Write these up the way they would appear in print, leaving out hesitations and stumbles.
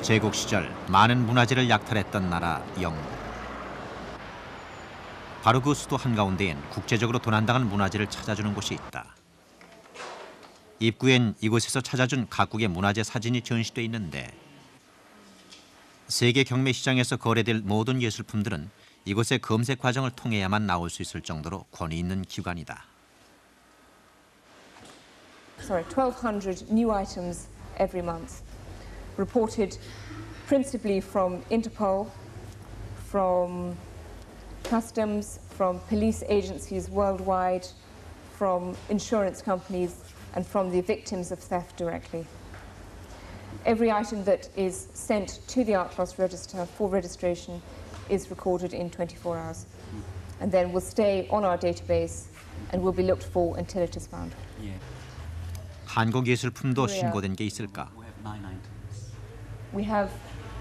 제국 시절 많은 문화재를 약탈했던 나라 영국. 바로 그 수도 한가운데엔 국제적으로 도난당한 문화재를 찾아주는 곳이 있다. 입구엔 이곳에서 찾아준 각국의 문화재 사진이 전시돼 있는데 세계 경매 시장에서 거래될 모든 예술품들은 이곳의 검색 과정을 통해야만 나올 수 있을 정도로 권위 있는 기관이다. 1,200 new items every month, reported principally from Interpol, from customs, from police agencies worldwide, from insurance companies, and from the victims of theft directly. Every item that is sent to the Art Loss Register for registration is recorded in 24 hours, and then will stay on our database and will be looked for until it is found. 한국 예술품도 신고된 게 있을까? We have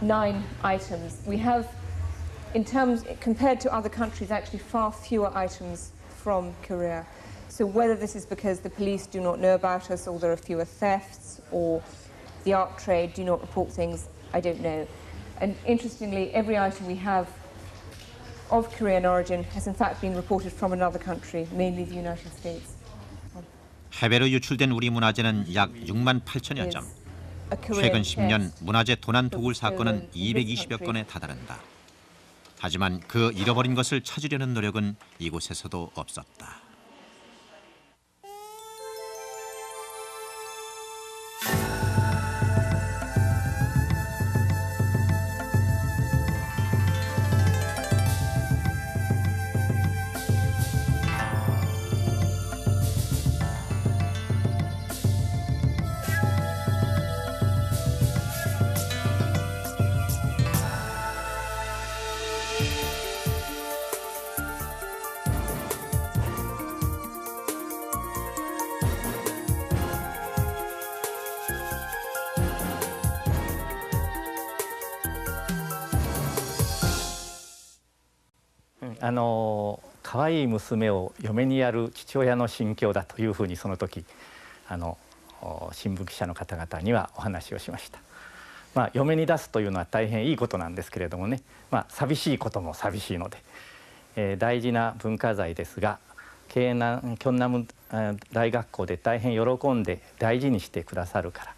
9 items. We have, in terms, compared to other countries, actually far fewer items from Korea. So whether this is because the police do not know about us, or there are fewer thefts, or the art trade do not report things, I don't know. And interestingly, every item we have of Korean origin has in fact been reported from another country, mainly the United States. 해외로 유출된 우리 문화재는 약 6만 8천여 점. 최근 10년 문화재 도난 도굴 사건은 220여 건에 다다른다. 하지만 그 잃어버린 것을 찾으려는 노력은 이곳에서도 없었다. 可愛い娘を嫁にやる父親の心境だというふうにその時新聞記者の方々にはお話をしました。嫁に出すというのは大変いいことなんですけれどもね、寂しいことも寂しいので、大事な文化財ですが京南大学校で大変喜んで大事にしてくださるから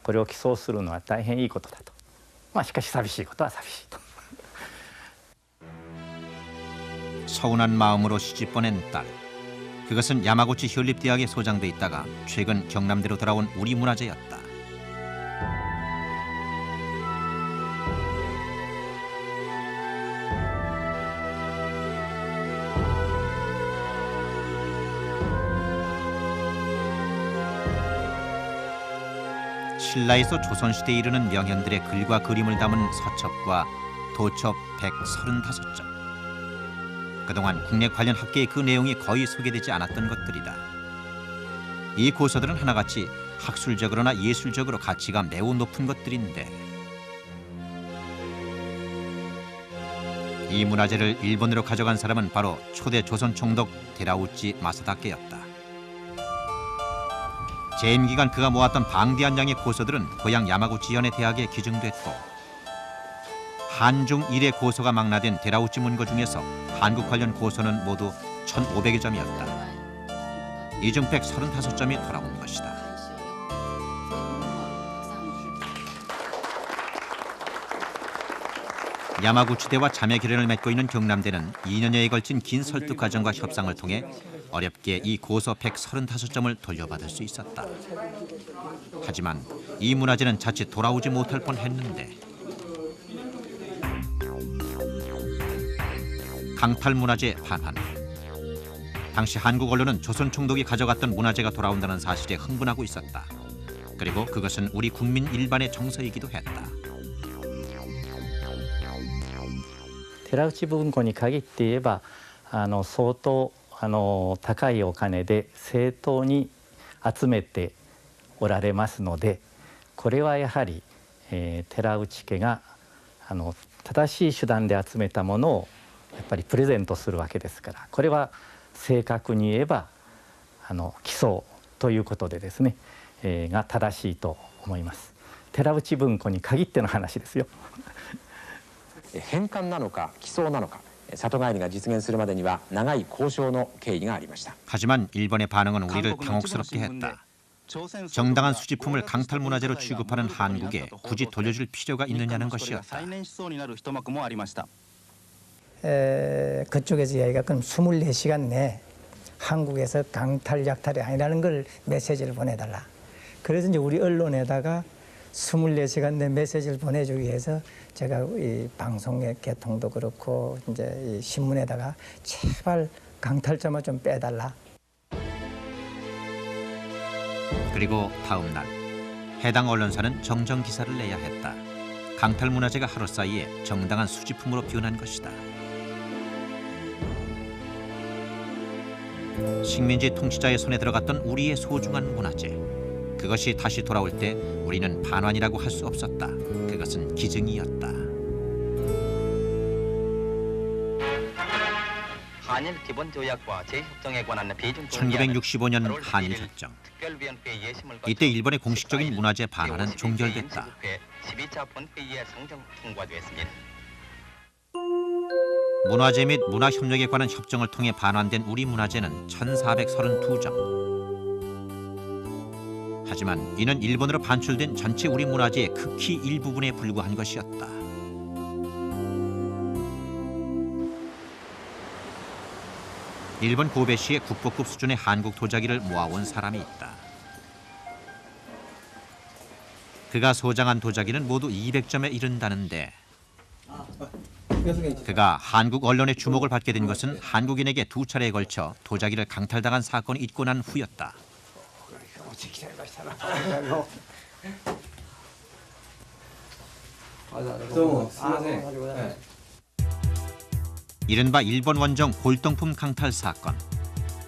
これを寄贈するのは大変いいことだと。しかし寂しいことは寂しいと。 서운한 마음으로 시집 보낸 딸. 그것은 야마구치 현립대학에 소장돼 있다가 최근 경남대로 돌아온 우리 문화재였다. 신라에서 조선시대에 이르는 명현들의 글과 그림을 담은 서첩과 도첩 135점. 그동안 국내 관련 학계에 그 내용이 거의 소개되지 않았던 것들이다. 이 고서들은 하나같이 학술적으로나 예술적으로 가치가 매우 높은 것들인데 이 문화재를 일본으로 가져간 사람은 바로 초대 조선 총독 데라우치 마사다케였다. 재임 기간 그가 모았던 방대한 양의 고서들은 고향 야마구치현의 대학에 기증됐고 한중 1회 고서가 망라된 데라우치 문고 중에서 한국 관련 고서는 모두 1,500여 점이었다. 이 중 135점이 돌아온 것이다. 야마구치대와 자매 결연을 맺고 있는 경남대는 2년여에 걸친 긴 설득 과정과 협상을 통해 어렵게 이 고서 135점을 돌려받을 수 있었다. 하지만 이 문화재는 자칫 돌아오지 못할 뻔했는데 강탈 문화재 반환. 당시 한국 언론은 조선 총독이 가져갔던 문화재가 돌아온다는 사실에 흥분하고 있었다. 그리고 그것은 우리 국민 일반의 정서이기도 했다. 寺内文庫に限って言えば相当高いお金で正当に集めておられますのでこれはやはり、寺内家が正しい手段で集めたものをやっぱりプレゼントするわけですからこれは正確に言えば寄贈ということでですね、が正しいと思います。寺内文庫に限っての話ですよ。返還なのか寄贈なのか里帰りが実現するまでには長い交渉の経緯がありました。 하지만 일본의 반응은 우리를 당혹스럽게 했다. 정당한 수집품을 강탈문화재로 취급하는 한국에 굳이 돌려줄 필요가 있느냐는 것이었다. 그쪽에서 이야기가 그럼 24시간 내에 한국에서 강탈 약탈이 아니라는 걸 메시지를 보내달라. 그래서 이제 우리 언론에다가 24시간 내 메시지를 보내주기 위해서 제가 이 방송의 개통도 그렇고 이제 이 신문에다가 제발 강탈자만 좀 빼달라. 그리고 다음 날 해당 언론사는 정정 기사를 내야 했다. 강탈 문화재가 하루 사이에 정당한 수집품으로 변한 것이다. 식민지 통치자의 손에 들어갔던 우리의 소중한 문화재. 그것이 다시 돌아올 때 우리는 반환이라고 할 수 없었다. 그것은 기증이었다. 한일 기본 조약과 재협정에 관한 비준 1965년 한일 협정. 이때 일본의 공식적인 문화재 반환은 종결됐다. 12차 본회의에 상정 통과됐습니다. 문화재 및 문화협력에 관한 협정을 통해 반환된 우리 문화재는 1432점. 하지만 이는 일본으로 반출된 전체 우리 문화재의 극히 일부분에 불과한 것이었다. 일본 고베시의 국보급 수준의 한국 도자기를 모아온 사람이 있다. 그가 소장한 도자기는 모두 200점에 이른다는데 그가 한국 언론의 주목을 받게 된 것은 한국인에게 2차례에 걸쳐 도자기를 강탈당한 사건이 있고 난 후였다. 이른바 일본 원정 골동품 강탈 사건.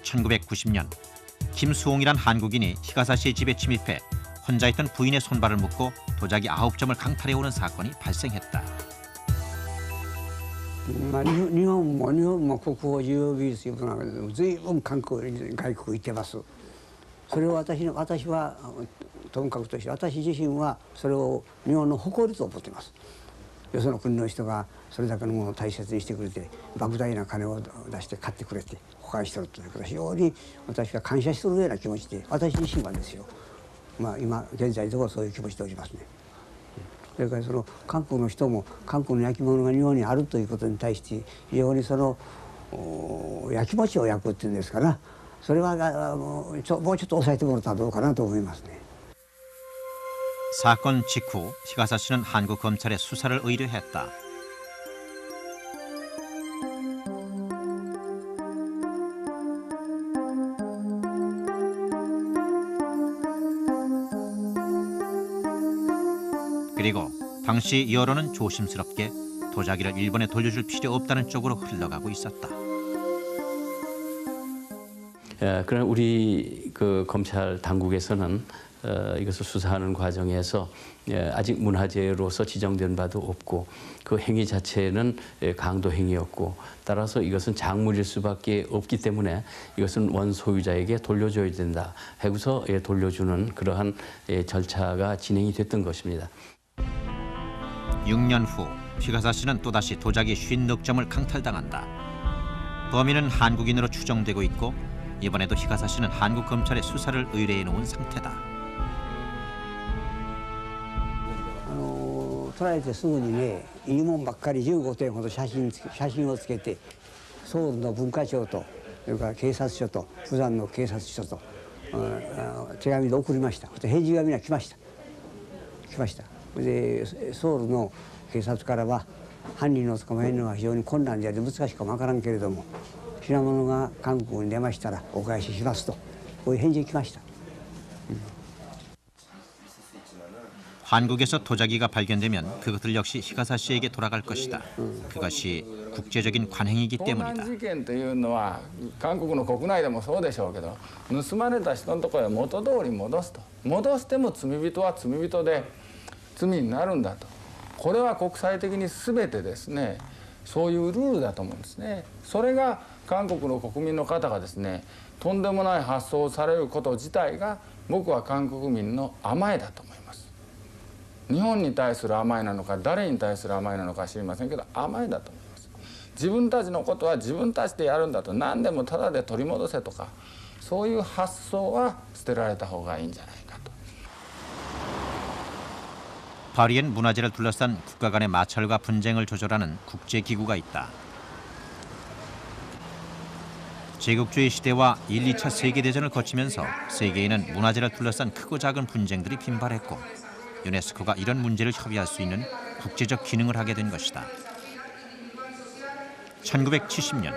1990년 김수홍이란 한국인이 히가사시의 집에 침입해 혼자 있던 부인의 손발을 묶고 도자기 9점을 강탈해오는 사건이 발생했다. 日本も国宝重要美術ということなので随分外国行ってます。それを私はともかくとして私自身はそれを日本の誇りと思っています。よその国の人がそれだけのものを大切にしてくれて莫大な金を出して買ってくれて保管しているということは非常に私は感謝するような気持ちで私自身はですよ、今現在のところそういう気持ちでおりますね。それからその韓国の人も韓国の焼き物が日本にあるということに対して非常にその焼き餅を焼くっていうんですかな、それはもうちょっと抑えてもらったらどうかなと思いますね。 사건 직후 히가사시는 한국 검찰에 수사를 의뢰했다. 그리고 당시 여론은 조심스럽게 도자기를 일본에 돌려줄 필요 없다는 쪽으로 흘러가고 있었다. 그러나 우리 그 검찰 당국에서는 이것을 수사하는 과정에서 아직 문화재로서 지정된 바도 없고 그 행위 자체는 강도 행위였고 따라서 이것은 작물일 수밖에 없기 때문에 이것은 원소유자에게 돌려줘야 된다 하고서 돌려주는 그러한 절차가 진행이 됐던 것입니다. 6년 후 히가사시는 또다시 도자기 50점을 강탈당한다. 범인은 한국인으로 추정되고 있고 이번에도 히가사시는 한국 검찰에 수사를 의뢰해 놓은 상태다. 捕らえてすぐにねいいもんばっかり15点ほど写真をつけてソウルの文化庁とそれから警察署と釜山の警察署と手紙で送りました。返事紙が来ました。でソウルの警察からは犯人を捕まえるのは非常に困難であり難しいかもわからんけれども品物が韓国に出ましたらお返ししますとこういう返事が来ました。 한국에서 도자기가 발견되면 그것들 역시 히가사시에게 돌아갈 것이다. 그것이 국제적인 관행이기 때문이다. 事件というのは韓国の国内でもそうでしょうけど盗まれた人のところへ元通り戻すと戻しても罪人は罪人で罪になるんだとこれは国際的に全てですねそういうルールだと思うんですね。それが韓国の国民の方がですねとんでもない発想をされること自体が僕は韓国民の甘えだと思います。日本に対する甘えなのか誰に対する甘えなのか知りませんけど甘えだと思います。自分たちのことは自分たちでやるんだと何でもタダで取り戻せとかそういう発想は捨てられた方がいいんじゃないかと。 파리엔 문화재를 둘러싼 국가 간의 마찰과 분쟁을 조절하는 국제기구가 있다. 제국주의 시대와 1, 2차 세계대전을 거치면서 세계에는 문화재를 둘러싼 크고 작은 분쟁들이 빈발했고 유네스코가 이런 문제를 협의할 수 있는 국제적 기능을 하게 된 것이다. 1970년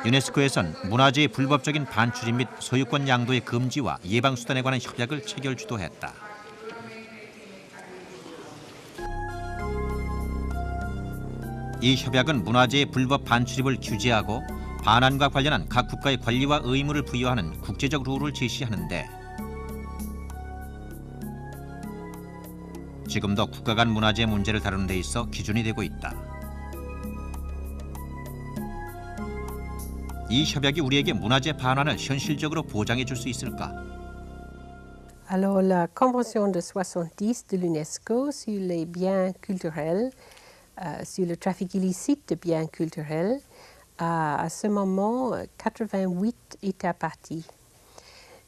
유네스코에선 문화재의 불법적인 반출입 및 소유권 양도의 금지와 예방수단에 관한 협약을 체결 주도했다. 이 협약은 문화재의 불법 반출입을 규제하고 반환과 관련한 각 국가의 권리와 의무를 부여하는 국제적 룰을 제시하는데 지금도 국가 간 문화재 문제를 다루는 데 있어 기준이 되고 있다. 이 협약이 우리에게 문화재 반환을 현실적으로 보장해 줄 수 있을까? Alors la Convention de 70 de l'UNESCO sur les biens culturels, sur le trafic illicite de biens culturels, a à ce moment 88 États partis.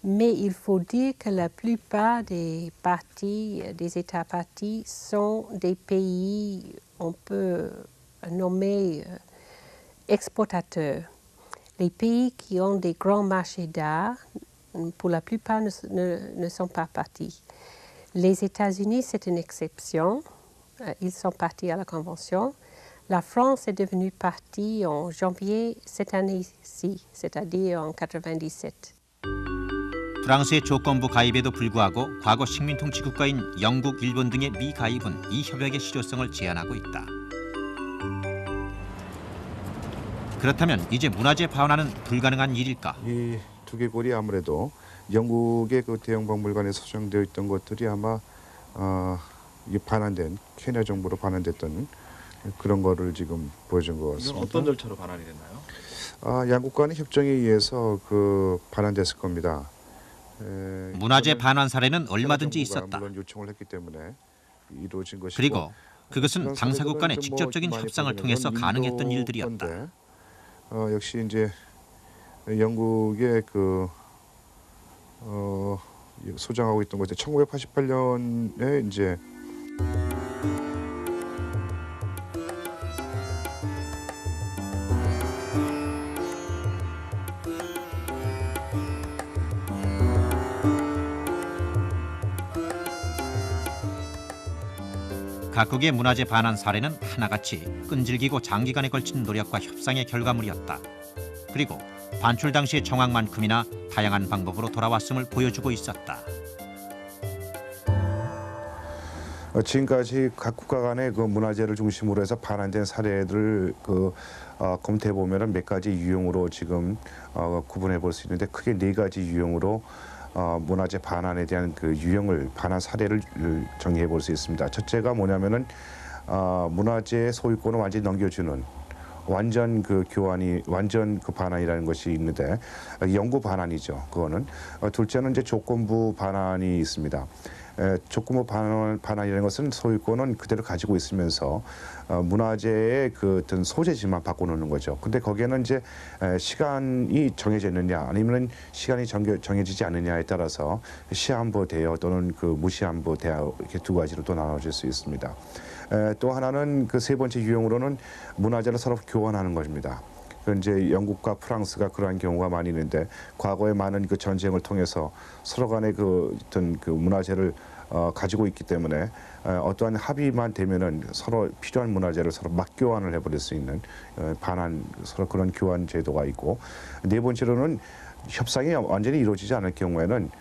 Mais il faut dire que la plupart des États partis sont des pays, on peut nommer exportateurs. Les pays qui ont des grands marchés d'art, pour la plupart, ne sont pas partis. Les États-Unis, c'est une exception. Ils sont partis à la Convention. La France est devenue partie en janvier cette année-ci, c'est-à-dire en 97. 프랑스의 조건부 가입에도 불구하고 과거 식민통치 국가인 영국, 일본 등의 미가입은 이 협약의 실효성을 제한하고 있다. 그렇다면 이제 문화재 반환은 불가능한 일일까? 이 두개골이 아무래도 영국의 그 대형 박물관에 소장되어 있던 것들이 아마 반환된 케냐 정부로 반환됐던 그런 거를 지금 보여준 것 같습니다. 이건 어떤 절차로 반환이 됐나요? 양국 간의 협정에 의해서 그 반환됐을 겁니다. 문화재 반환 사례는 얼마든지 있었다. 물론 요청을 했기 때문에 이루어진 것이고 그리고 그것은 당사국 간의 직접적인 협상을 통해서 가능했던 일들이었다. 역시 이제 영국의 그 소장하고 있던 것이 1988년에 이제 각국의 문화재 반환 사례는 하나같이 끈질기고 장기간에 걸친 노력과 협상의 결과물이었다. 그리고 반출 당시의 정황만큼이나 다양한 방법으로 돌아왔음을 보여주고 있었다. 지금까지 각 국가 간의 그 문화재를 중심으로 해서 반환된 사례들을 검토해 보면은 몇 가지 유형으로 지금 구분해 볼 수 있는데 크게 네 가지 유형으로 문화재 반환에 대한 그 유형을 반환 사례를 정리해 볼 수 있습니다. 첫째가 뭐냐면은 문화재 소유권을 완전히 넘겨주는 완전 그 교환이 완전 그 반환이라는 것이 있는데 영구 반환이죠. 그거는 둘째는 이제 조건부 반환이 있습니다. 조건부 반환이라는 것은 소유권은 그대로 가지고 있으면서 문화재의 그 어떤 소재지만 바꿔놓는 거죠. 근데 거기에는 이제 시간이 정해져 있느냐 아니면 시간이 정해지지 않느냐에 따라서 시한부 대여 또는 그 무시한부 대여 이렇게 두 가지로 또 나눠질 수 있습니다. 또 하나는 그 세 번째 유형으로는 문화재를 서로 교환하는 것입니다. 이제 영국과 프랑스가 그러한 경우가 많이 있는데 과거에 많은 그 전쟁을 통해서 서로 간의 그 어떤 그 문화재를 가지고 있기 때문에 어떠한 합의만 되면은 서로 필요한 문화재를 서로 맞교환을 해버릴 수 있는 반환 서로 그런 교환 제도가 있고 네 번째로는 협상이 완전히 이루어지지 않을 경우에는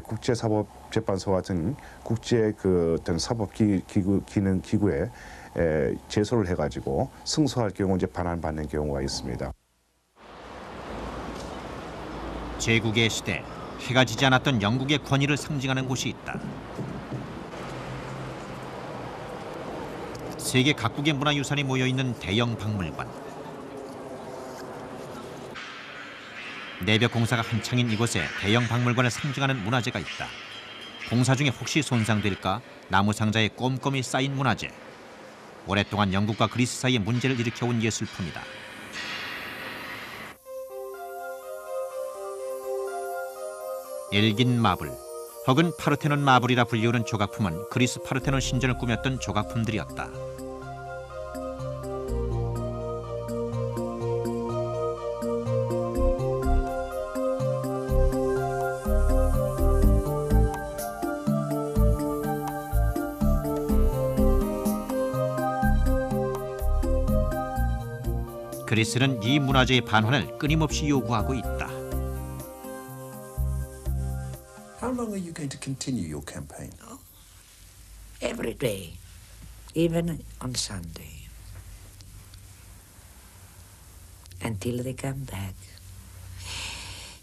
국제사법재판소 같은 국제 그 어떤 사법 기구에 제소를 해가지고 승소할 경우 이제 반환받는 경우가 있습니다. 제국의 시대 해가 지지 않았던 영국의 권위를 상징하는 곳이 있다. 세계 각국의 문화유산이 모여있는 대형 박물관. 내벽 공사가 한창인 이곳에 대형 박물관을 상징하는 문화재가 있다. 공사 중에 혹시 손상될까 나무 상자에 꼼꼼히 쌓인 문화재. 오랫동안 영국과 그리스 사이에 문제를 일으켜온 예술품이다. 엘긴 마블 혹은 파르테논 마블이라 불리우는 조각품은 그리스 파르테논 신전을 꾸몄던 조각품들이었다. 그리스는 이 문화재의 반환을 끊임없이 요구하고 있다. How long are you going to continue your campaign? Every day, even on Sunday, until they come back.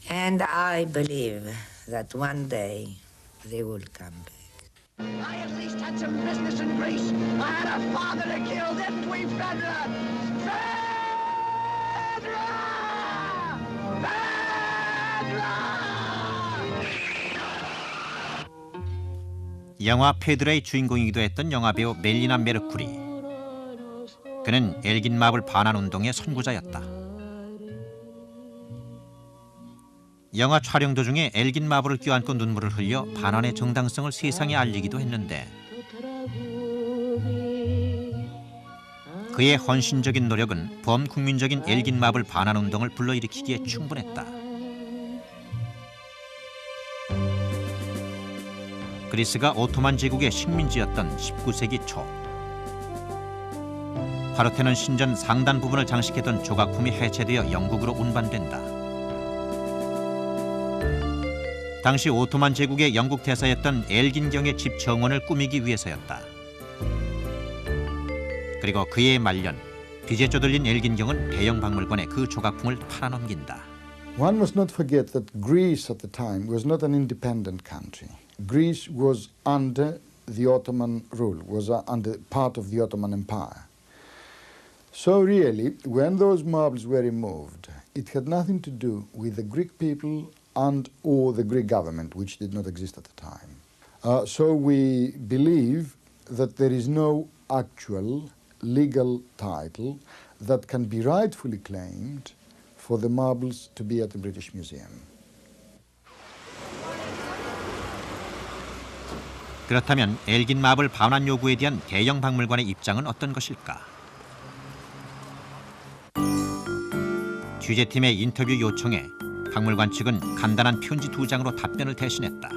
And I believe that one day they will come back. I at least had some business in Greece. I had a father to kill, didn't we, Fedra? Fedra! 영화 페드라의 주인공이기도 했던 영화배우 멜리나 메르쿠리. 그는 엘긴 마블 반환 운동의 선구자였다. 영화 촬영 도중에 엘긴 마블을 껴안고 눈물을 흘려 반환의 정당성을 세상에 알리기도 했는데 그의 헌신적인 노력은 범국민적인 엘긴 마블 반환 운동을 불러일으키기에 충분했다. 그리스가 오토만 제국의 식민지였던 19세기 초 파르테논 신전 상단 부분을 장식했던 조각품이 해체되어 영국으로 운반된다. 당시 오토만 제국의 영국 대사였던 엘긴경의 집 정원을 꾸미기 위해서였다. 그리고 그의 말년, 빚에 쪼들린 엘긴경은 대형 박물관에 그 조각품을 팔아넘긴다. One must not forget that Greece at the time was not an independent country. Greece was under the Ottoman rule, was under part of the Ottoman Empire. So really, when those marbles were removed, it had nothing to do with the Greek people and or the Greek government, which did not exist at the time. So we believe that there is no actual legal title that can be rightfully claimed for the marbles to be at the British Museum. 그렇다면 엘긴 마블 반환 요구에 대한 대형 박물관의 입장은 어떤 것일까? 취재팀의 인터뷰 요청에 박물관 측은 간단한 편지 2장으로 답변을 대신했다.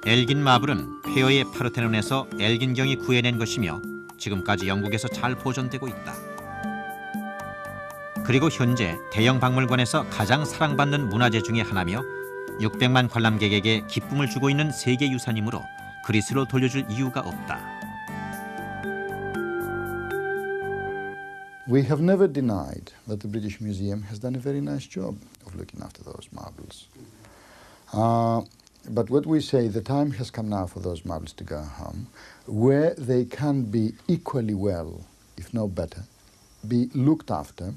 엘긴 마블은 폐허의 파르테논에서 엘긴경이 구해낸 것이며 지금까지 영국에서 잘 보존되고 있다. 그리고 현재 대형 박물관에서 가장 사랑받는 문화재 중의 하나며 600만 관람객에게 기쁨을 주고 있는 세계유산이므로 그리스로 돌려줄 이유가 없다. We have never denied that the British Museum has done a very nice job of looking after those marbles. But what we say, the time has come now for those marbles to go home, where they can be equally well, if not better, be looked after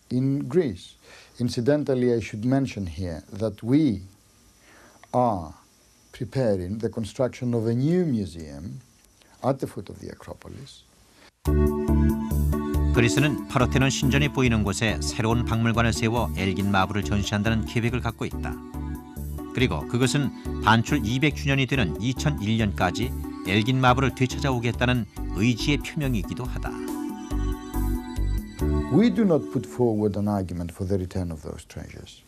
in Greece. Incidentally, I should mention here that we are preparing the construction of a new museum at the foot of the Acropolis. 그리스는 파르테논 신전이 보이는 곳에 새로운 박물관을 세워 엘긴 마블을 전시한다는 계획을 갖고 있다. 그리고 그것은 반출 200주년이 되는 2001년까지 엘긴 마블을 되찾아오겠다는 의지의 표명이기도 하다. We do not put forward an argument for the return of those treasures.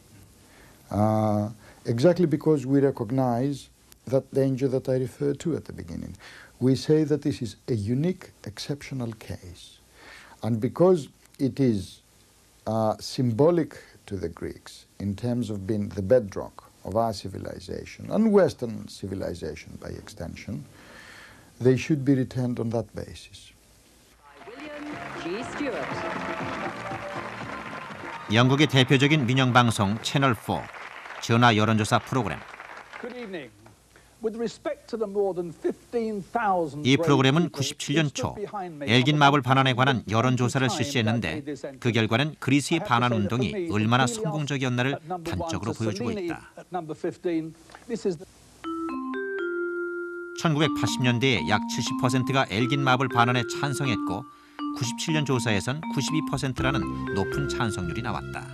Exactly because we recognize that danger that I referred to at the beginning. We say that this is a unique, exceptional case. And because it is symbolic to the Greeks in terms of being the bedrock of our civilization and Western civilization by extension, they should be returned on that basis. 영국의 대표적인 민영 방송 채널 4 전화 여론조사 프로그램. Good evening. 이 프로그램은 97년 초 엘긴 마블 반환에 관한 여론조사를 실시했는데 그 결과는 그리스의 반환 운동이 얼마나 성공적이었나를 단적으로 보여주고 있다. 1980년대에 약 70%가 엘긴 마블 반환에 찬성했고 97년 조사에선 92%라는 높은 찬성률이 나왔다.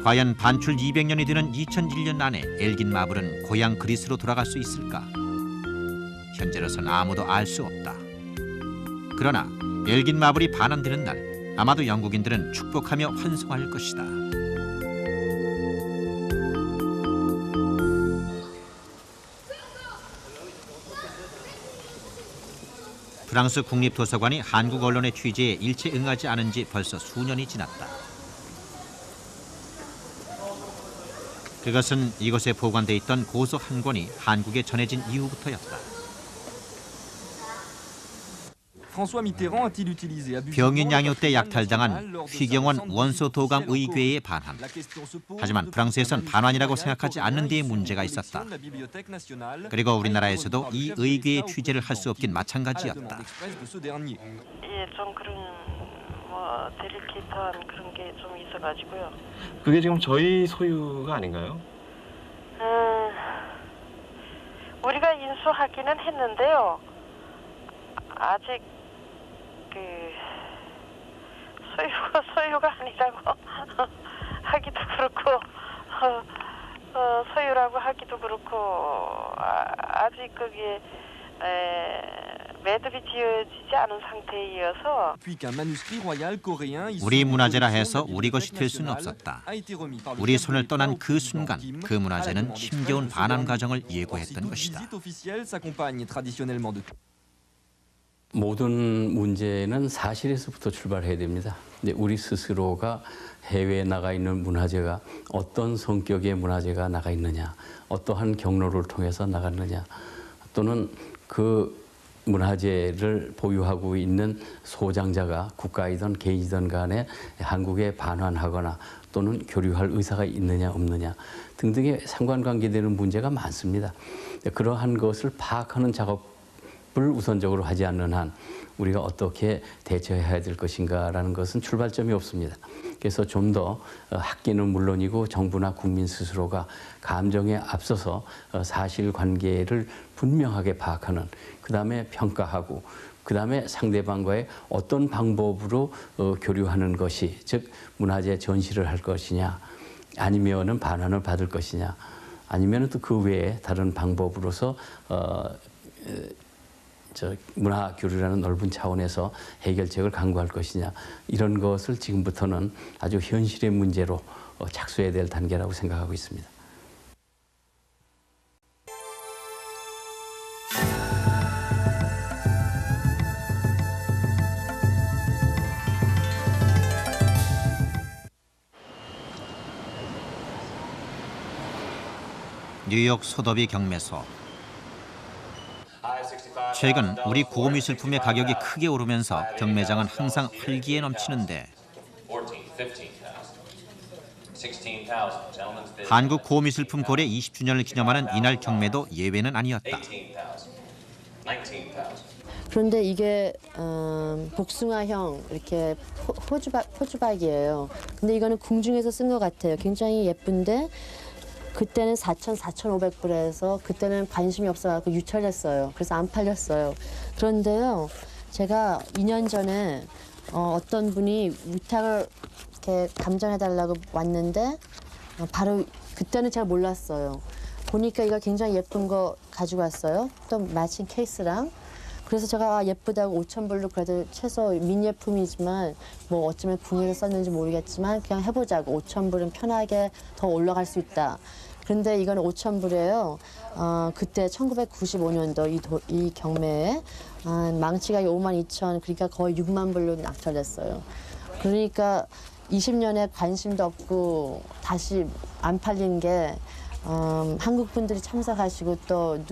과연 반출 200년이 되는 2001년 안에 엘긴 마블은 고향 그리스로 돌아갈 수 있을까? 현재로선 아무도 알 수 없다. 그러나 엘긴 마블이 반환되는 날 아마도 영국인들은 축복하며 환송할 것이다. 프랑스 국립도서관이 한국 언론의 취재에 일체 응하지 않은 지 벌써 수년이 지났다. 그것은 이곳에 보관돼 있던 고서 한 권이 한국에 전해진 이후부터였다. 병인 양요 때 약탈당한 휘경원 원소도감 의궤의 반환. 하지만 프랑스에선 반환이라고 생각하지 않는 데에 문제가 있었다. 그리고 우리나라에서도 이 의궤의 취재를 할 수 없긴 마찬가지였다. 예, 좀 그런 델리케이트한 그런 게 좀 있어가지고요. 그게 지금 저희 소유가 아닌가요? 우리가 인수하기는 했는데요. 아직 그 소유가 아니라고 하기도 그렇고 소유라고 하기도 그렇고 아직 그게 매듭이 지어지지 않은 상태이어서 우리 문화재라 해서 우리 것이 될 수는 없었다. 우리 손을 떠난 그 순간 그 문화재는 힘겨운 반환 과정을 예고했던 것이다. 모든 문제는 사실에서부터 출발해야 됩니다. 우리 스스로가 해외에 나가 있는 문화재가 어떤 성격의 문화재가 나가 있느냐, 어떠한 경로를 통해서 나갔느냐, 또는 그 문화재를 보유하고 있는 소장자가 국가이든 개인이든 간에 한국에 반환하거나 또는 교류할 의사가 있느냐 없느냐 등등의 상관관계되는 문제가 많습니다. 그러한 것을 파악하는 작업을 우선적으로 하지 않는 한 우리가 어떻게 대처해야 될 것인가라는 것은 출발점이 없습니다. 그래서 좀 더 학계는 물론이고 정부나 국민 스스로가 감정에 앞서서 사실관계를 분명하게 파악하는, 그다음에 평가하고, 그다음에 상대방과의 어떤 방법으로 교류하는 것이, 즉 문화재 전시를 할 것이냐, 아니면은 반환을 받을 것이냐, 아니면은 또 그 외에 다른 방법으로서 문화 교류라는 넓은 차원에서 해결책을 강구할 것이냐, 이런 것을 지금부터는 아주 현실의 문제로 착수해야 될 단계라고 생각하고 있습니다. 뉴욕 소더비 경매소. 최근 우리 고미술품의 가격이 크게 오르면서 경매장은 항상 활기에 넘치는데 한국 고미술품 고래 20주년을 기념하는 이날 경매도 예외는 아니었다. 그런데 이게 복숭아형 이렇게 포주박이에요. 근데 이거는 궁중에서 쓴 것 같아요. 굉장히 예쁜데 그때는 4,500불에서 그때는 관심이 없어서 유찰했어요. 그래서 안 팔렸어요. 그런데요, 제가 2년 전에 어떤 분이 위탁을 이렇게 감정해달라고 왔는데 바로 그때는 제가 몰랐어요. 보니까 이거 굉장히 예쁜 거 가지고 왔어요. 또 마침 케이스랑. 그래서 제가 예쁘다고 5,000불로 그래도 최소 민예품이지만 뭐 어쩌면 궁에서 썼는지 모르겠지만 그냥 해보자고 5,000불은 편하게 더 올라갈 수 있다. 그런데 이건 5,000불이에요. 그때 1995년도 이 경매에 망치가 52,000, 그러니까 거의 6만 불로 낙찰됐어요. 그러니까 20년에 관심도 없고 다시 안 팔린 게 한국 분들이 참석하시고 또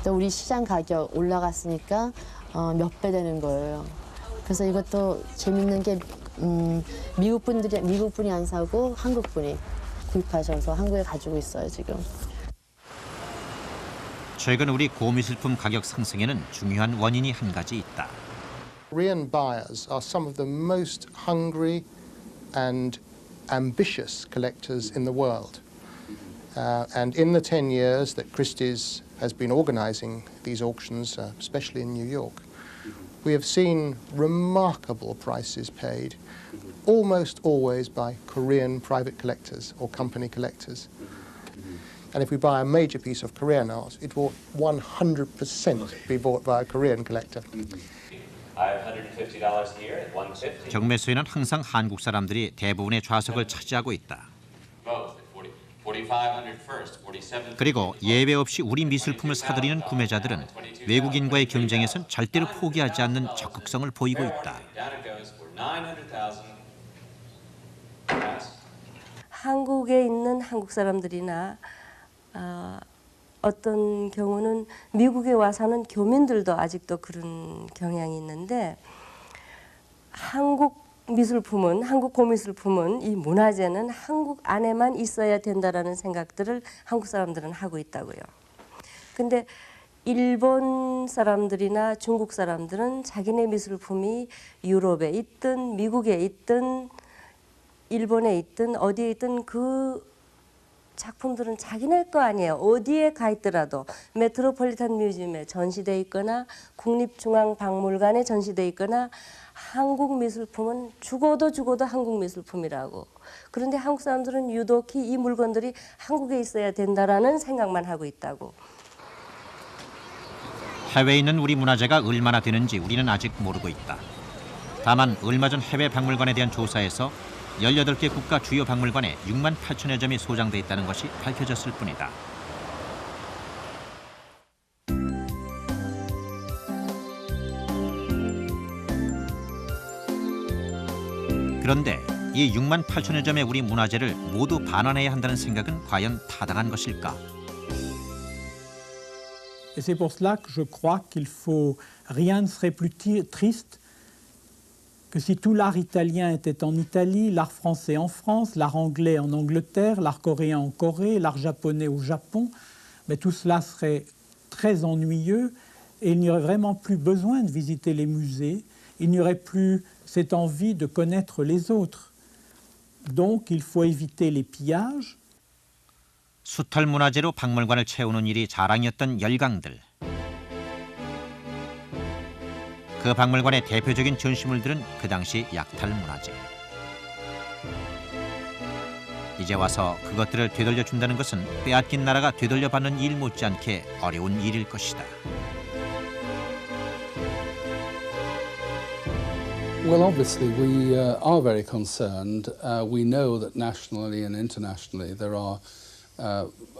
우리 시장 가격 올라갔으니까 몇 배 되는 거예요. 그래서 이것도 재밌는 게 미국 분이 안 사고 한국 분이. 구입하셔서 한국에 가지고 있어요, 지금. 최근 우리 고미술품 가격 상승에는 중요한 원인이 한 가지 있다. Korean buyers are some of the most hungry and ambitious collectors in the world. And in the 10 years that Christie's has been organizing these auctions, especially in New York, we have seen remarkable prices paid, almost always by Korean private collectors or company collectors. And if we buy a major piece of Korean art, it will 100% be bought by a Korean collector. $150 here at 150. 경매소에는 항상 한국 사람들이 대부분의 좌석을 차지하고 있다. 그리고 예외 없이 우리 미술품을 사들이는 구매자들은 외국인과의 경쟁에선 절대로 포기하지 않는 적극성을 보이고 있다. 한국에 있는 한국 사람들이나 어떤 경우는 미국에 와 사는 교민들도 아직도 그런 경향이 있는데 한국 미술품은, 한국 고미술품은, 이 문화재는 한국 안에만 있어야 된다라는 생각들을 한국 사람들은 하고 있다고요. 근데 일본 사람들이나 중국 사람들은 자기네 미술품이 유럽에 있든 미국에 있든 일본에 있든 어디에 있든 그 작품들은 자기네 거 아니에요. 어디에 가 있더라도 메트로폴리탄 뮤지엄에 전시돼 있거나 국립중앙박물관에 전시돼 있거나 한국 미술품은 죽어도 한국 미술품이라고. 그런데 한국 사람들은 유독히 이 물건들이 한국에 있어야 된다라는 생각만 하고 있다고. 해외에 있는 우리 문화재가 얼마나 되는지 우리는 아직 모르고 있다. 다만 얼마 전 해외 박물관에 대한 조사에서 18개 국가 주요 박물관에 6만 8천여 점이 소장돼 있다는 것이 밝혀졌을 뿐이다. 그런데 이 6만 8천여 점의 우리 문화재를 모두 반환해야 한다는 생각은 과연 타당한 것일까? Et c'est pour cela que je crois qu'il faut rien ne serait plus triste que si tout l'art italien était en Italie, l'art français en France, l'art anglais en Angleterre, l'art coréen en Corée, l'art japonais au Japon, mais tout cela serait très ennuyeux et il n'y aurait vraiment plus besoin de visiter les musées, il n'y aurait plus cette envie de connaître les autres. Donc il faut éviter les pillages. 수탈 문화재로 박물관을 채우는 일이 자랑이었던 열강들. 그 박물관의 대표적인 전시물들은 그 당시 약탈 문화재. 이제 와서 그것들을 되돌려준다는 것은 빼앗긴 나라가 되돌려받는 일 못지않게 어려운 일일 것이다. Well, obviously we are very concerned. We know that nationally and internationally there are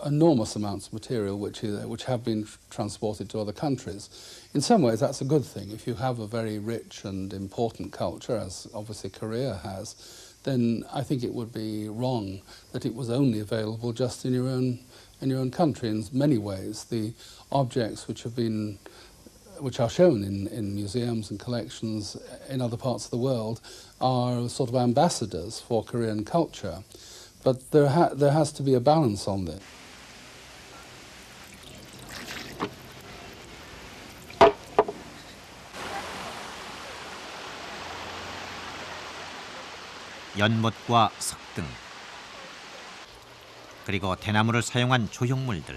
enormous amounts of material which have been transported to other countries. In some ways that's a good thing. If you have a very rich and important culture, as obviously Korea has, then I think it would be wrong that it was only available just in your own country. In many ways, the objects which are shown in museums and collections in other parts of the world are sort of ambassadors for Korean culture. But there has to be a balance on this. 연못과 석등, 그리고 대나무를 사용한 조형물들.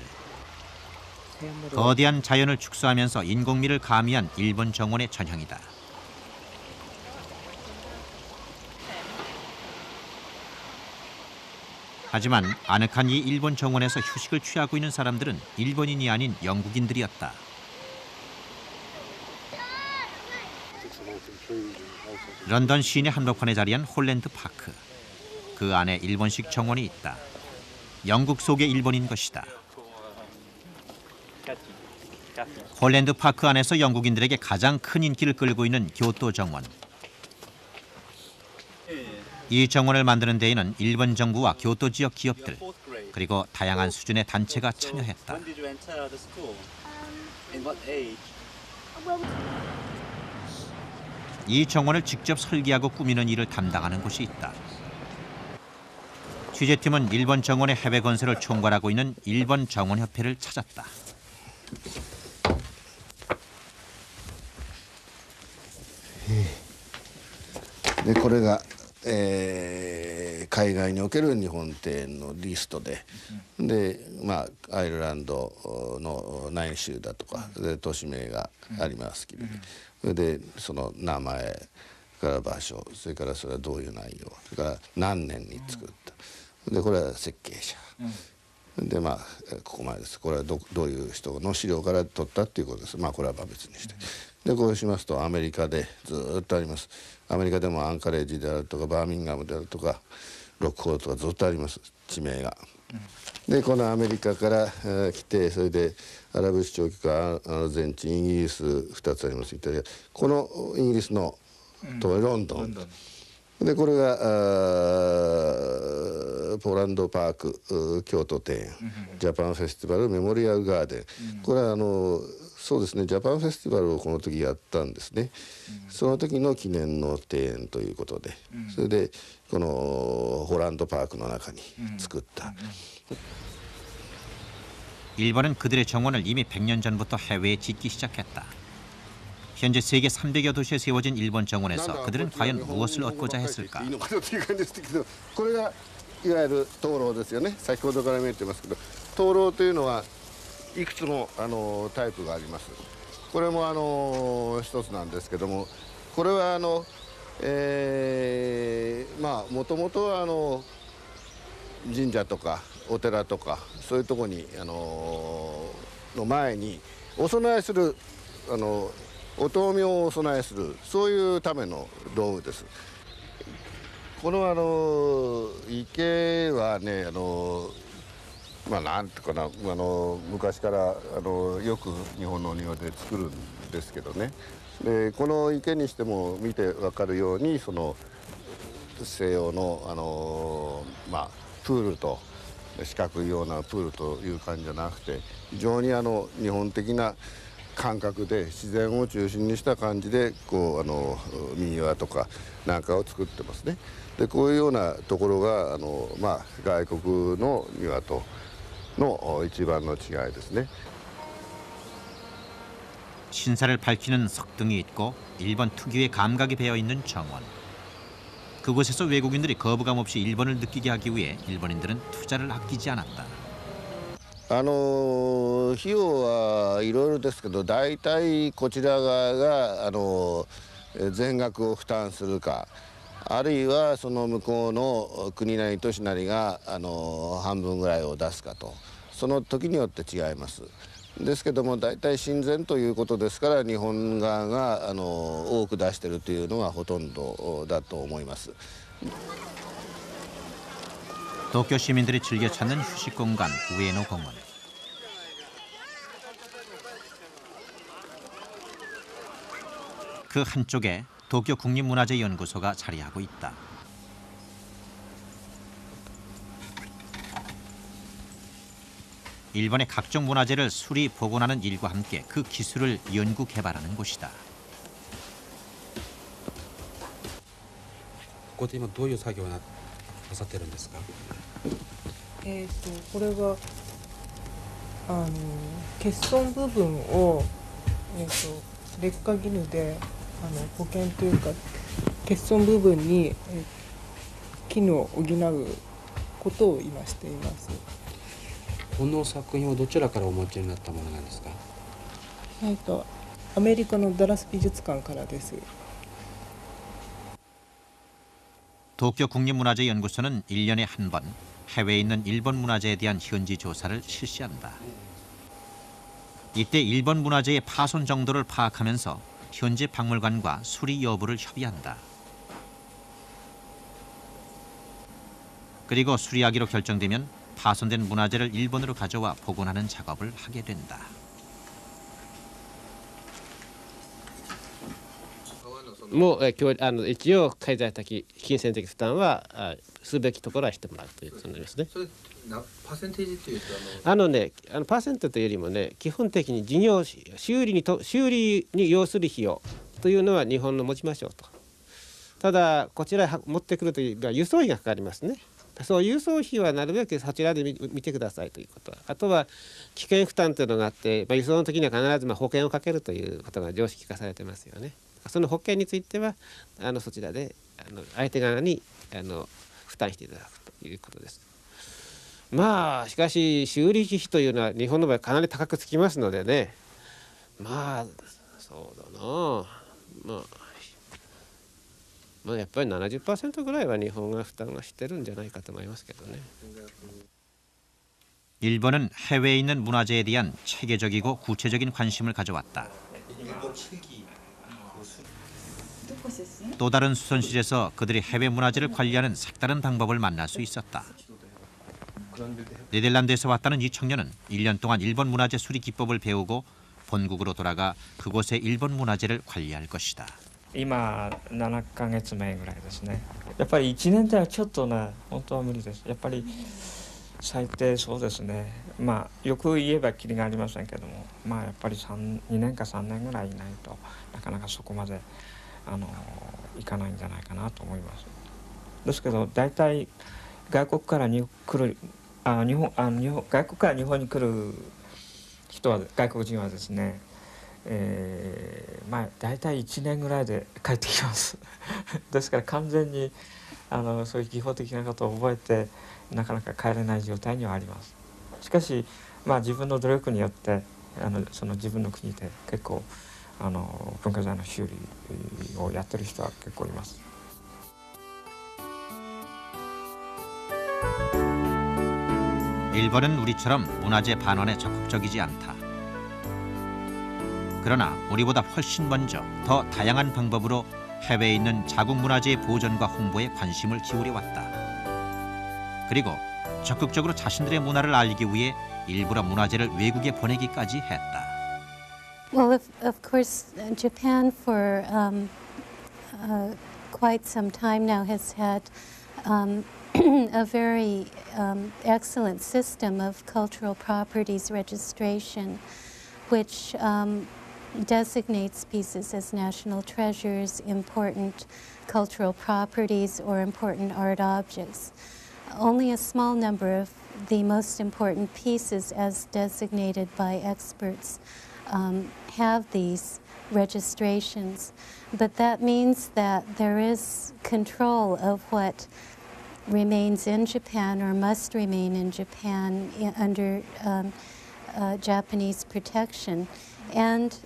거대한 자연을 축소하면서 인공미를 가미한 일본 정원의 전형이다. 하지만 아늑한 이 일본 정원에서 휴식을 취하고 있는 사람들은 일본인이 아닌 영국인들이었다. 런던 시내 한복판에 자리한 홀랜드 파크. 그 안에 일본식 정원이 있다. 영국 속의 일본인 것이다. 홀랜드 파크 안에서 영국인들에게 가장 큰 인기를 끌고 있는 교토 정원. 이 정원을 만드는 데에는 일본 정부와 교토 지역 기업들 그리고 다양한 수준의 단체가 참여했다. 이 정원을 직접 설계하고 꾸미는 일을 담당하는 곳이 있다. 취재팀은 일본 정원의 해외 건설을 총괄하고 있는 일본 정원협회를 찾았다. でこれが、海外における日本庭園のリストで、アイルランドの何州だとかで都市名がありますけれど、それでその名前から場所、それからそれはどういう内容、それから何年に作った、でこれは設計者、でここまでです。これはどういう人の資料から取ったっていうことです。これは別にして、でこうしますとアメリカでずっとあります。アメリカでもアンカレッジであるとかバーミンガムであるとかロックフォードとかずっとあります、地名が。でこのアメリカから来て、それでアラブ首長国かアルゼンチン、イギリス2つあります、イタリア。このイギリスのロンドンで、これがポーランドパーク京都庭園、ジャパンフェスティバルメモリアルガーデン、これはそうですね、ジャパンフェスティバルをこの時やったんですね。その時の記念の庭園ということで、それでこのホランドパークの中に作った。 일본은 그들의 정원을 이미 100년 전부터 해외에 짓기 시작했다. 현재 세계 300여 도시에 세워진 일본 정원에서 그들은 과연 무엇을 얻고자 했을까? これがいわゆる灯籠ですよね。先ほどから見えてますけど、灯籠というのはいくつもタイプがあります。これも一つなんですけども、これはもともとは神社とかお寺とかそういうところにの前にお供えするお灯明をお供えする、そういうための道具です。この池はね、なんていうかな、昔からよく日本のお庭で作るんですけどね。でこの池にしても見て分かるように、その西洋のプールと四角いようなプールという感じじゃなくて、非常に日本的な感覚で自然を中心にした感じでこう民謡とかなんかを作ってますね。でこういうようなところが外国の庭との一番の違いですね。 신사를 밝히는 석등이 있고 일본 특유의 감각이 배어 있는 정원. 그곳에서 외국인들이 거부감 없이 일본을 느끼게 하기 위해 일본인들은 투자를 아끼지 않았다. 費用はいろいろですけど、大体こちら側が全額を負担するか、あるいはその向こうの国なり都市なりが半分ぐらいを出すかと、その時によって違います。ですけども大体親善ということですから、日本側が多く出しているというのがほとんどだと思います。 도쿄 시민들이 즐겨 찾는 휴식 공간 우에노 공원. 그 한쪽에 도쿄 국립문화재연구소가 자리하고 있다. 일본의 각종 문화재를 수리 복원하는 일과 함께 그 기술을 연구 개발하는 곳이다. ここで今どういう作業をなさってるんですか？これが欠損部分を劣化絹で保険というか欠損部分に絹を補うことを今しています。 この作品をどちらからお持ちになったものなんですか？アメリカのダラス美術館からです。 도쿄 국립문화재연구소는 1년에 한 번 해외에 있는 일본 문화재에 대한 현지 조사를 실시한다. 이때 일본 문화재의 파손 정도를 파악하면서 현지 박물관과 수리 여부를 협의한다. 그리고 수리하기로 결정되면 파손된 문화재를 일본으로 가져와 복원하는 작업을 하게 된다. もう一応経済的金銭的負担はすべきところはしてもらうということになりますね。それパーセンテージというとパーセントというよりもね、基本的に事業修理に要する費用というのは日本の持ちましょうと。ただこちらへ持ってくるという輸送費がかかりますね。そういう輸送費はなるべくそちらで見てくださいということ。あとは危険負担というのがあって、輸送の時には必ず保険をかけるということが常識化されてますよね。その保険についてはそちらで相手側に負担していただくということです。まあしかし修理費というのは日本の場合かなり高くつきますのでね、まあそうだな、まあやっぱり 70% ぐらいは日本が負担がしてるんじゃないかと思いますけどね。 일본은 해외에 있는 문화재에 대한 체계적이고 구체적인 관심을 가져왔다. 또 다른 수선실에서 그들이 해외 문화재를 관리하는 색다른 방법을 만날 수 있었다. 네덜란드에서 왔다는 이 청년은 1년 동안 일본 문화재 수리 기법을 배우고 본국으로 돌아가 그곳의 일본 문화재를 관리할 것이다. 今7ヶ月目ぐらいですね。やっぱり1年ではちょっとね、本当は無理です。やっぱり最低そうですね。まあよく言えばきりがありませんけども、まあやっぱり2年か3年ぐらいいないとなかなかそこまでいかないんじゃないかなと思います。ですけど大体外国から来る外国から日本に来る人は外国人はですね。まあ大体1年ぐらいで帰ってきます。ですから完全にそういう技法的なことを覚えてなかなか帰れない状態にはあります。しかしまあ自分の努力によってその自分の国で結構文化財の修理をやってる人は結構います。 일본은 우리처럼 문화재 반환에 적극적이지 않다. 그러나 우리보다 훨씬 먼저 더 다양한 방법으로 해외에 있는 자국 문화재의 보존과 홍보에 관심을 기울여 왔다. 그리고 적극적으로 자신들의 문화를 알리기 위해 일부러 문화재를 외국에 보내기까지 했다. Well, of course, Japan for quite some time now has had a very excellent system of cultural properties registration, which designates pieces as national treasures, important cultural properties, or important art objects. Only a small number of the most important pieces, as designated by experts, have these registrations. But that means that there is control of what remains in Japan or must remain in Japan under Japanese protection. And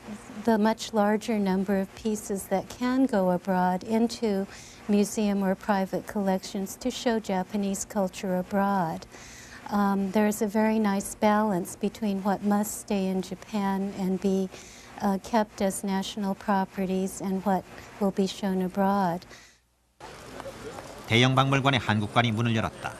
the much larger number of pieces that can go abroad into museum or private collections to show Japanese culture abroad. There's a very nice balance between what must stay in Japan and be kept as national properties and what will be shown abroad. 대형 박물관의 한국관이 문을 열었다.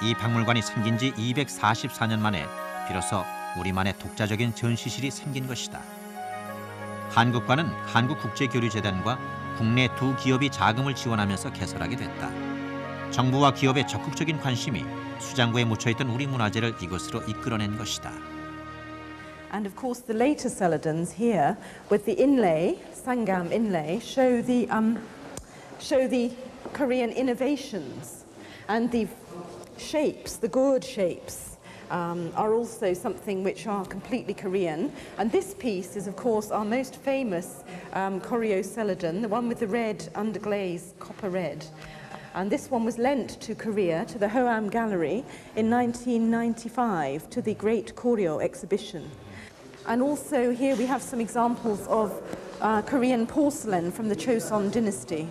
이 박물관이 생긴 지 244년 만에 비로소 우리만의 독자적인 전시실이 생긴 것이다. 한국관은 한국국제교류재단과 국내 두 기업이 자금을 지원하면서 개설하게 됐다. 정부와 기업의 적극적인 관심이 수장고에 묻혀있던 우리 문화재를 이곳으로 이끌어낸 것이다. And of course the later celadons here with the inlay, Sangam inlay, show the Korean innovations, and the shapes, the gourd shapes, are also something which are completely Korean. And this piece is of course our most famous Koryo celadon, the one with the red underglaze, copper red. And this one was lent to Korea, to the Hoam Gallery in 1995, to the Great Koryo exhibition. And also here we have some examples of Korean porcelain from the Choson dynasty.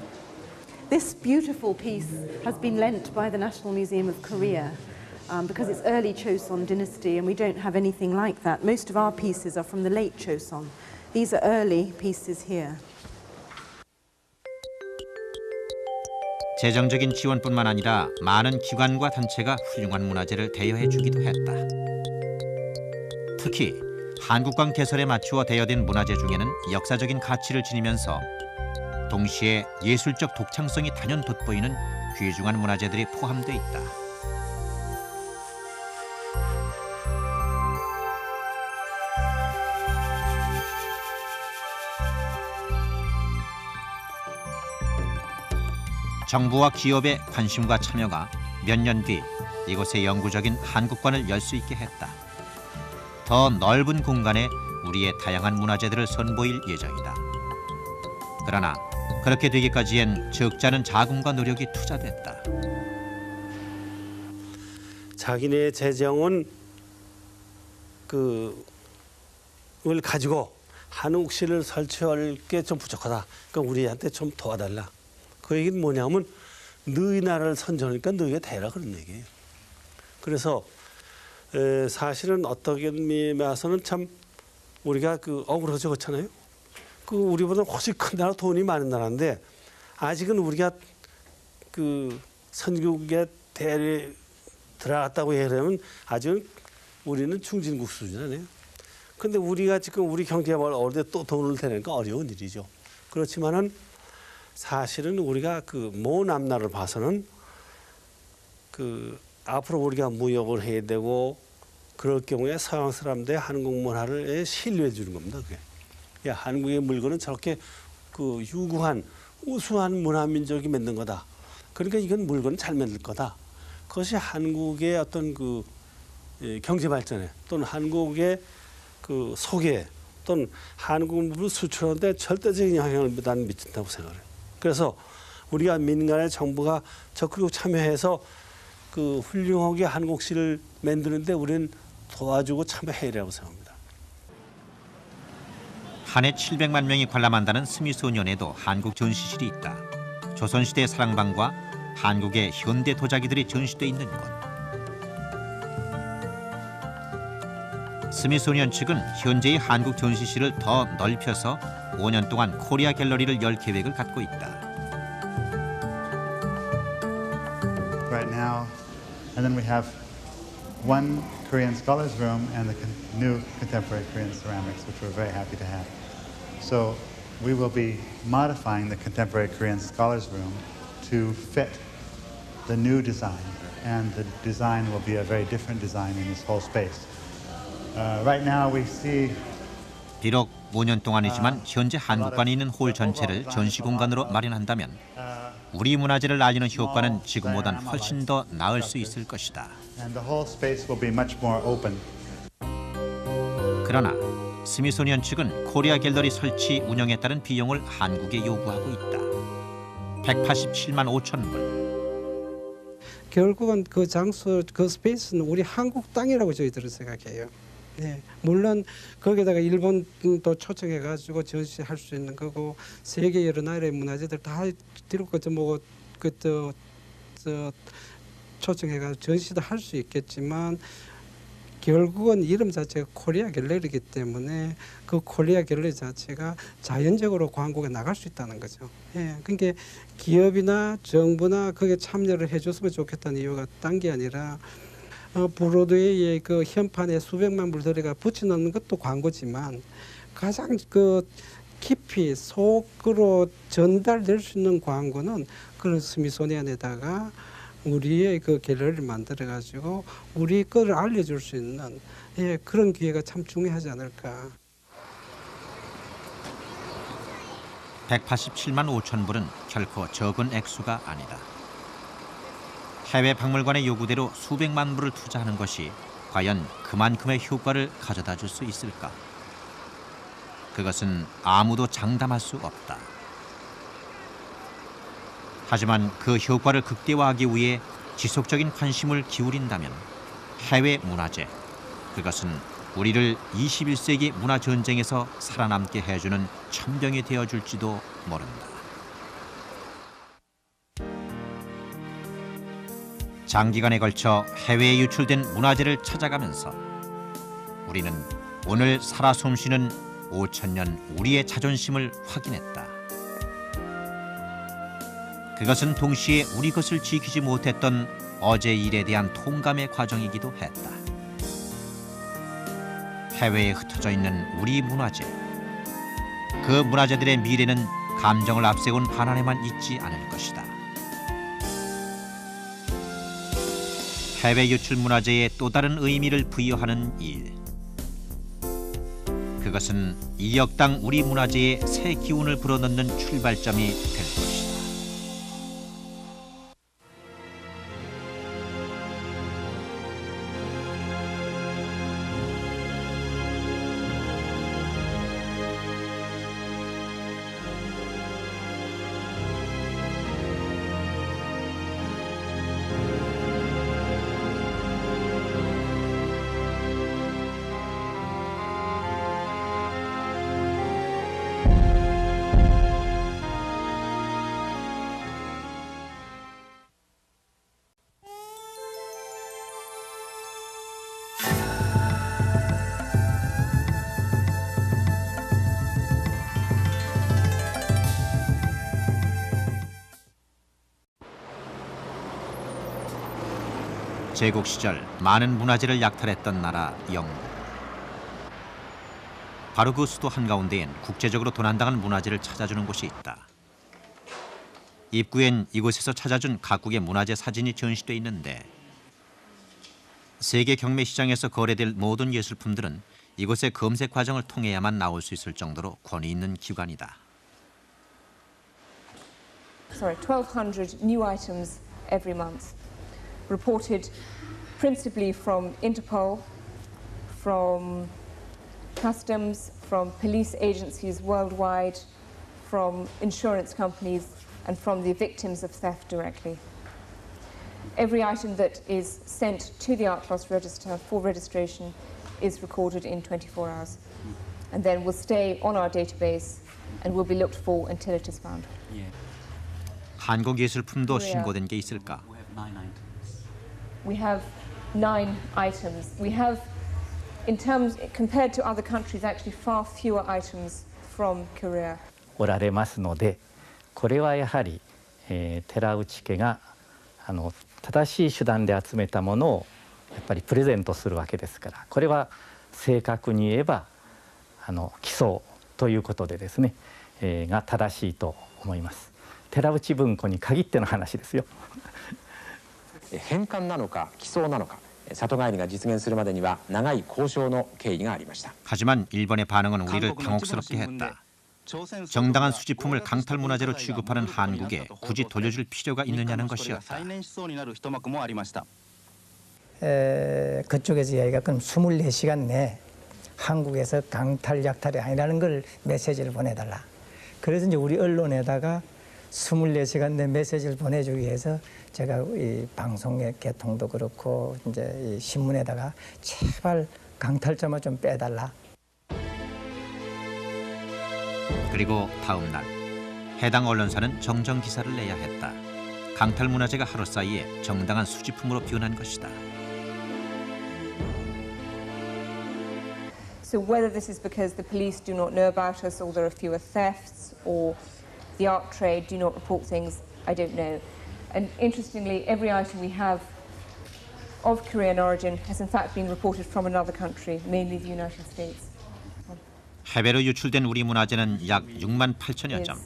This beautiful piece has been lent by the National Museum of Korea because it's early Choson dynasty and we don't have anything like that. Most of our pieces are from the late Choson. These are early pieces here. 재정적인 지원뿐만 아니라 많은 기관과 단체가 훌륭한 문화재를 대여해 주기도 했다. 특히 한국관 개설에 맞추어 대여된 문화재 중에는 역사적인 가치를 지니면서 동시에 예술적 독창성이 단연 돋보이는 귀중한 문화재들이 포함되어 있다. 정부와 기업의 관심과 참여가 몇 년 뒤 이곳에 영구적인 한국관을 열 수 있게 했다. 더 넓은 공간에 우리의 다양한 문화재들을 선보일 예정이다. 그러나 그렇게 되기까지엔 적지 않은 자금과 노력이 투자됐다. 자기네 재정은 그걸 가지고 한옥실을 설치할 게 좀 부족하다. 그러니까 우리한테 좀 도와달라. 그 얘기는 뭐냐면 너희 나라를 선전하니까 너희가 대라 그런 얘기예요. 그래서 사실은 어떻게 의미에서는 참 우리가 어그러져 그렇잖아요. 우리보다 훨씬 큰 나라, 돈이 많은 나라인데 아직은 우리가 선교국에 대리 들어갔다고 얘기하면 아직은 우리는 중진국 수준이네요. 근데 우리가 지금 우리 경제가 어디 또 돈을 대니까 어려운 일이죠. 그렇지만은 사실은 우리가 먼 앞날을 봐서는 앞으로 우리가 무역을 해야 되고 그럴 경우에 서양 사람들의 한국 문화를 신뢰해 주는 겁니다. 그게. 야, 한국의 물건은 저렇게 유구한 우수한 문화 민족이 만든 거다. 그러니까 이건 물건은 잘 만들 거다. 그것이 한국의 어떤 경제 발전에 또는 한국의 소개 또는 한국물을 수출하는데 절대적인 영향을 나는 미친다고 생각해요. 그래서 우리가 민간의 정부가 적극 참여해서 훌륭하게 한국시를 만드는데 우리는 도와주고 참여해야 되라고 생각합니다. 한 해 700만 명이 관람한다는 스미소니언에도 한국 전시실이 있다. 조선시대 사랑방과 한국의 현대 도자기들이 전시돼 있는 곳. 스미소니언 측은 현재의 한국 전시실을 더 넓혀서 5년 동안 코리아 갤러리를 열 계획을 갖고 있다. Right now, and then we have one Korean scholars room and the new contemporary Korean ceramics, which we're very happy to have. So we will be modifying the contemporary Korean scholars room to fit the new design, and the design will be a very different design in this whole space. Right now we see 비록 5년 동안이지만 현재 한국관이 있는 홀 전체를 전시 공간으로 마련한다면 우리 문화재를 알리는 효과는 지금보단 훨씬 더 나을 수 있을 것이다. and the whole space will be much more open. 그러나 스미소니언 측은 코리아 갤러리 설치 운영에 따른 비용을 한국에 요구하고 있다. 187만 5천 불. 결국은 그 장소, 그 스페이스는 우리 한국 땅이라고 저희들은 생각해요. 네, 물론 거기다가 일본도 초청해가지고 전시할 수 있는 거고 세계 여러 나라의 문화재들 다 들고 초청해가지고 전시도 할 수 있겠지만 결국은 이름 자체가 코리아 갤러리이기 때문에 그 코리아 갤러리 자체가 자연적으로 한국에 나갈 수 있다는 거죠. 예, 그러니까 기업이나 정부나 거기에 참여를 해줬으면 좋겠다는 이유가 딴 게 아니라 브로드웨이의 그 현판에 수백만 불 들여가 붙여놓는 것도 광고지만 가장 깊이 속으로 전달될 수 있는 광고는 그런 스미소니언에다가 우리의 그 갤러리를 만들어 가지고 우리 거를 알려줄 수 있는 그런 기회가 참 중요하지 않을까. 187만 5천 불은 결코 적은 액수가 아니다. 해외 박물관의 요구대로 수백만 불을 투자하는 것이 과연 그만큼의 효과를 가져다 줄 수 있을까? 그것은 아무도 장담할 수 없다. 하지만 그 효과를 극대화하기 위해 지속적인 관심을 기울인다면 해외 문화재, 그것은 우리를 21세기 문화전쟁에서 살아남게 해주는 천병이 되어줄지도 모른다. 장기간에 걸쳐 해외에 유출된 문화재를 찾아가면서 우리는 오늘 살아 숨쉬는 5천년 우리의 자존심을 확인했다. 그것은 동시에 우리 것을 지키지 못했던 어제 일에 대한 통감의 과정이기도 했다. 해외에 흩어져 있는 우리 문화재, 그 문화재들의 미래는 감정을 앞세운 반환에만 있지 않을 것이다. 해외 유출 문화재에 또 다른 의미를 부여하는 일. 그것은 2억 당 우리 문화재에 새 기운을 불어넣는 출발점이 될 것이다. 제국 시절 많은 문화재를 약탈했던 나라 영국. 바로 그 수도 한가운데엔 국제적으로 도난당한 문화재를 찾아주는 곳이 있다. 입구엔 이곳에서 찾아준 각국의 문화재 사진이 전시돼 있는데 세계 경매 시장에서 거래될 모든 예술품들은 이곳의 검색 과정을 통해야만 나올 수 있을 정도로 권위 있는 기관이다. Sorry, 1,200 new items every month, reported principally from Interpol, from customs, from police agencies worldwide, from insurance companies, and from the victims of theft directly. Every item that is sent to the Art Plus register for registration is recorded in 24 hours, and then will stay on our database and will be looked for until it is found. 한국 예술품도 신고된 게 있을까? We have 9 items. We have, in terms, compared to other countries, actually far fewer items from Korea. おられますので、これはやはり、寺内家が正しい手段で集めたものをやっぱりプレゼントするわけですから、これは正確に言えば寄贈ということでですね、が正しいと思います。寺内文庫に限っての話ですよ。返還なのか寄贈なのか里帰りが実現するまでには長い交渉の経緯がありました。 하지만 일본의 반응은 우리를 당혹스럽게 했다. 정당한 수집품을 강탈 문화재로 취급하는 한국에 굳이 돌려줄 필요가 있느냐는 것이었다. 그쪽에서 이야기가 그럼 24시간 내에 한국에서 강탈 약탈이 아니라는 걸 메시지를 보내달라. 그래서 이제 우리 언론에다가 24시간 내 메시지를 보내주기 위해서 제가 이 방송의 개통도 그렇고 이제 이 신문에다가 제발 강탈자만 좀 빼달라. 그리고 다음 날 해당 언론사는 정정 기사를 내야 했다. 강탈 문화재가 하루 사이에 정당한 수집품으로 변한 것이다. So whether this is because the police do not know about us, or there are fewer thefts, or the art trade do not report things, I don't know. And interestingly, every item we have of Korean origin has in fact been reported from another country, mainly the United States. 해외로 유출된 우리 문화재는 약 6만 8천여 점.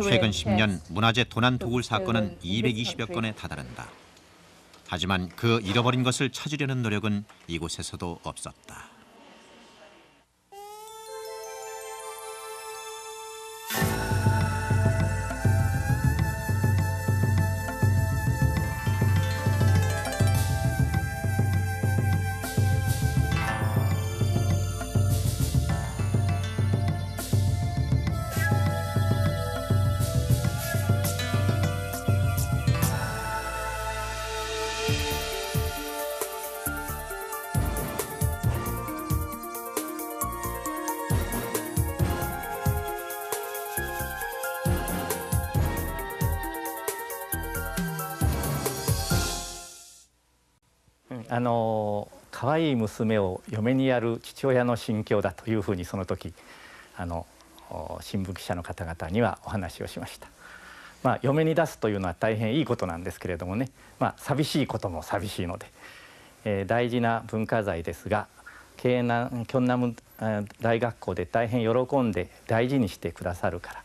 최근 10년 문화재 도난 도굴 사건은 220여 건에 다다른다. 하지만 그 잃어버린 것을 찾으려는 노력은 이곳에서도 없었다. 可愛い娘を嫁にやる父親の心境だというふうにその時新聞記者の方々にはお話をしました。嫁に出すというのは大変いいことなんですけれどもね、寂しいことも寂しいので、大事な文化財ですが京南大学校で大変喜んで大事にしてくださるから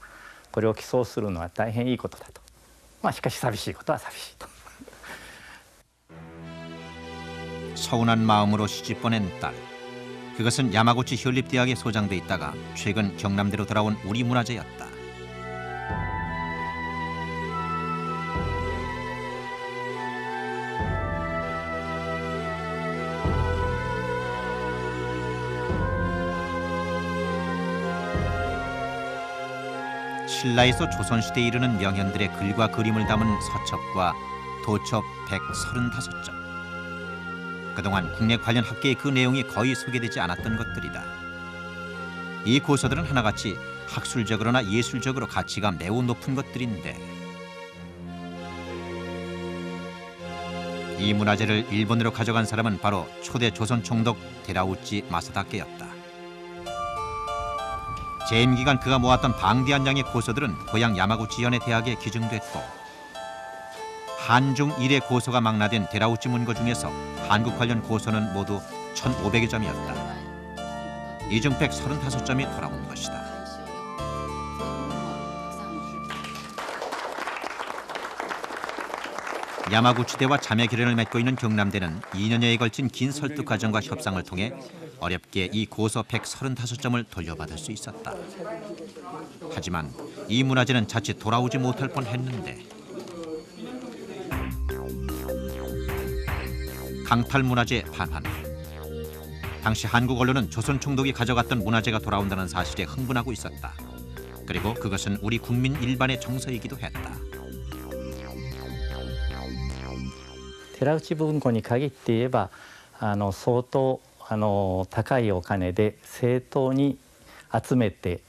これを寄贈するのは大変いいことだと。しかし寂しいことは寂しいと。 서운한 마음으로 시집 보낸 딸. 그것은 야마구치 현립대학에 소장돼 있다가 최근 경남대로 돌아온 우리 문화재였다. 신라에서 조선시대에 이르는 명현들의 글과 그림을 담은 서첩과 도첩 135점. 그동안 국내 관련 학계에 그 내용이 거의 소개되지 않았던 것들이다. 이 고서들은 하나같이 학술적으로나 예술적으로 가치가 매우 높은 것들인데 이 문화재를 일본으로 가져간 사람은 바로 초대 조선 총독 데라우치 마사다케였다. 재임 기간 그가 모았던 방대한 양의 고서들은 고향 야마구치 현의 대학에 기증됐고 한중 일의 고서가 망라된 데라우치 문고 중에서 한국 관련 고서는 모두 1,500여 점이었다. 이 중 135점이 돌아온 것이다. 야마구치대와 자매 결연을 맺고 있는 경남대는 2년여에 걸친 긴 설득 과정과 협상을 통해 어렵게 이 고서 135점을 돌려받을 수 있었다. 하지만 이 문화재는 자칫 돌아오지 못할 뻔했는데 강탈 문화재 반환. 당시 한국 언론은 조선 총독이 가져갔던 문화재가 돌아온다는 사실에 흥분하고 있었다. 그리고 그것은 우리 국민 일반의 정서이기도 했다. 寺内文庫に限って言えば相当高いお金で正当に集めて